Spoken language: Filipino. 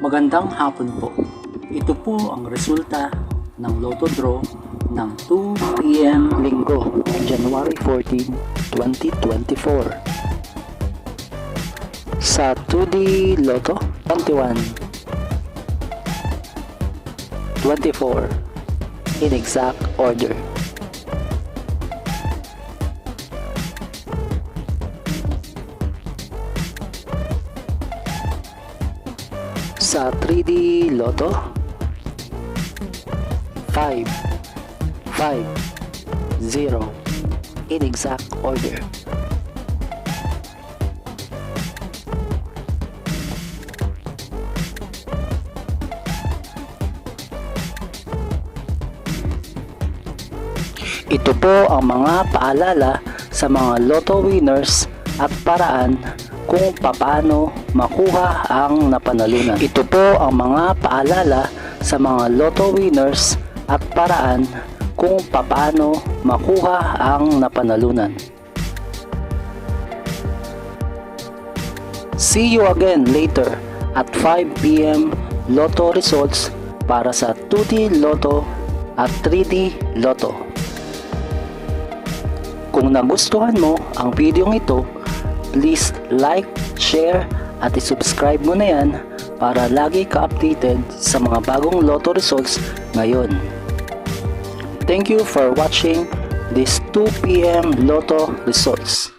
Magandang hapon po. Ito po ang resulta ng Lotto Draw ng 2 p.m. Linggo, January 14, 2024. Sa 2D Lotto, 21, 24, in exact order. Sa 3D Lotto, 5, 5, 0, in exact order. Ito po ang mga paalala sa mga Lotto winners at paraan kung paano makuha ang napanalunan. Ito po ang mga paalala sa mga Lotto winners at paraan kung paano makuha ang napanalunan. See you again later at 5 p.m. Lotto results para sa 2D Lotto at 3D Lotto. Kung nagustuhan mo ang video ito, please like, share at i-subscribe mo na yan para lagi ka updated sa mga bagong Lotto results ngayon. Thank you for watching this 2 p.m. Lotto results.